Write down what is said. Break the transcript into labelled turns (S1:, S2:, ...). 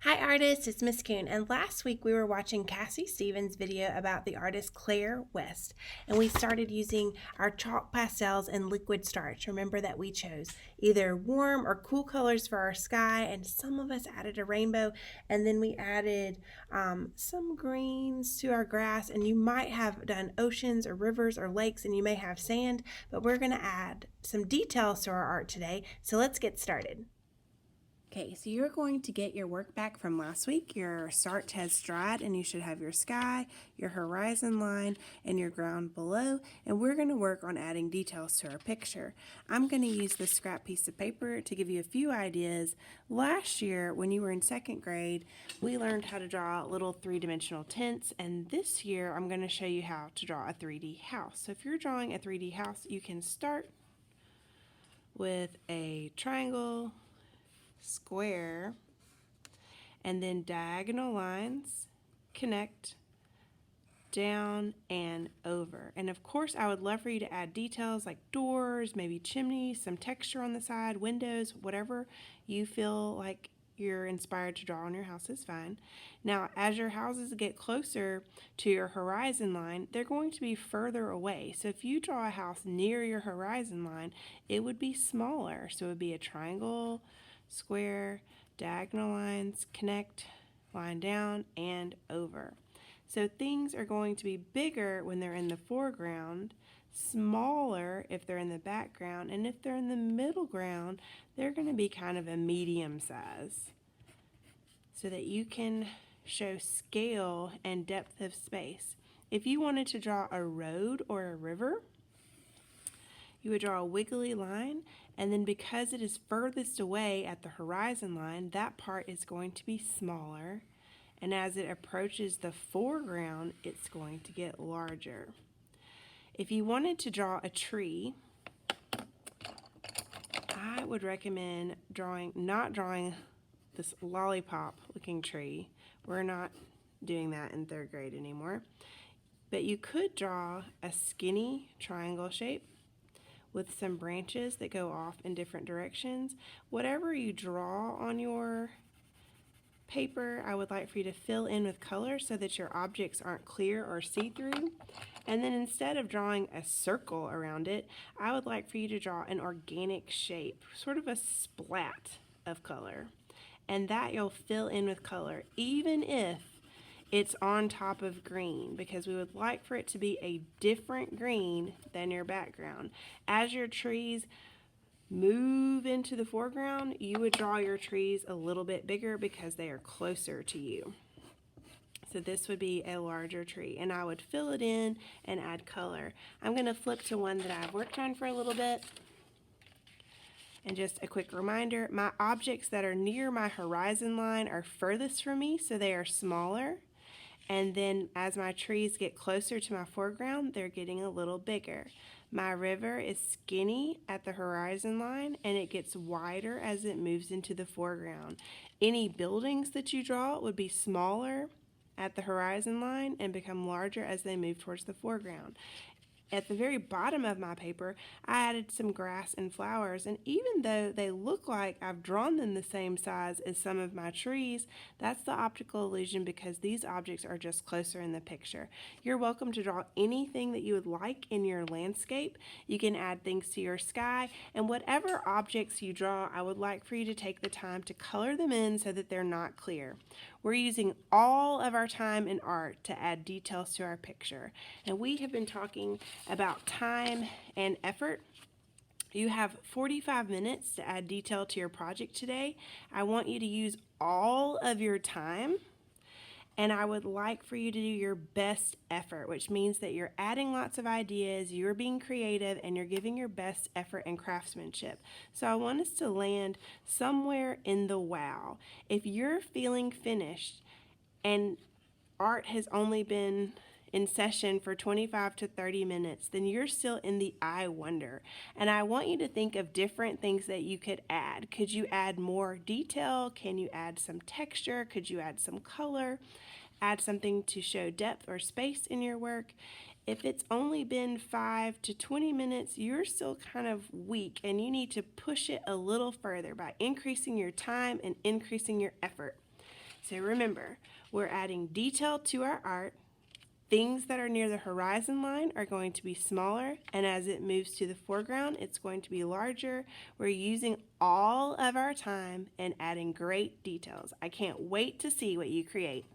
S1: Hi artists, it's Miss Coon, and last week we were watching Cassie Stevens' video about the artist Claire West, and we started using our chalk pastels and liquid starch. Remember that we chose either warm or cool colors for our sky, and some of us added a rainbow, and then we added some greens to our grass, and you might have done oceans or rivers or lakes, and you may have sand, but we're going to add some details to our art today, so let's get started. Okay, so you're going to get your work back from last week. Your starch has dried and you should have your sky, your horizon line, and your ground below. And we're going to work on adding details to our picture. I'm going to use this scrap piece of paper to give you a few ideas. Last year, when you were in second grade, we learned how to draw little three-dimensional tents. And this year, I'm going to show you how to draw a 3D house. So if you're drawing a 3D house, you can start with a triangle, square, and then diagonal lines connect down and over. And of course, I would love for you to add details like doors, maybe chimneys, some texture on the side, windows, whatever you feel like you're inspired to draw on your house is fine. Now, as your houses get closer to your horizon line, they're going to be further away. So if you draw a house near your horizon line, it would be smaller. So it would be a triangle, square, diagonal lines, connect, line down, and over. So things are going to be bigger when they're in the foreground, smaller if they're in the background, and if they're in the middle ground, they're going to be kind of a medium size so that you can show scale and depth of space. If you wanted to draw a road or a river, you would draw a wiggly line, and then because it is furthest away at the horizon line, that part is going to be smaller, and as it approaches the foreground, it's going to get larger. If you wanted to draw a tree, I would recommend not drawing this lollipop looking tree. We're not doing that in third grade anymore. But you could draw a skinny triangle shape with some branches that go off in different directions. Whatever you draw on your paper, I would like for you to fill in with color so that your objects aren't clear or see-through. And then instead of drawing a circle around it, I would like for you to draw an organic shape, sort of a splat of color. And that you'll fill in with color, even if it's on top of green, because we would like for it to be a different green than your background. As your trees move into the foreground, you would draw your trees a little bit bigger because they are closer to you. So this would be a larger tree, and I would fill it in and add color. I'm going to flip to one that I've worked on for a little bit. And just a quick reminder, my objects that are near my horizon line are furthest from me, so they are smaller. And then as my trees get closer to my foreground, they're getting a little bigger. My river is skinny at the horizon line, and it gets wider as it moves into the foreground. Any buildings that you draw would be smaller at the horizon line and become larger as they move towards the foreground. At the very bottom of my paper, I added some grass and flowers, and even though they look like I've drawn them the same size as some of my trees, that's the optical illusion because these objects are just closer in the picture. You're welcome to draw anything that you would like in your landscape. You can add things to your sky, and whatever objects you draw, I would like for you to take the time to color them in so that they're not clear. We're using all of our time in art to add details to our picture, and we have been talking about time and effort. You have 45 minutes to add detail to your project today. I want you to use all of your time, and I would like for you to do your best effort, which means that you're adding lots of ideas, you're being creative, and you're giving your best effort and craftsmanship. So I want us to land somewhere in the wow. If you're feeling finished and art has only been in session for 25 to 30 minutes, then you're still in the I wonder. And I want you to think of different things that you could add. Could you add more detail? Can you add some texture? Could you add some color? Add something to show depth or space in your work? If it's only been 5 to 20 minutes, you're still kind of weak and you need to push it a little further by increasing your time and increasing your effort. So remember, we're adding detail to our art. Things that are near the horizon line are going to be smaller, and as it moves to the foreground, it's going to be larger. We're using all of our time and adding great details. I can't wait to see what you create.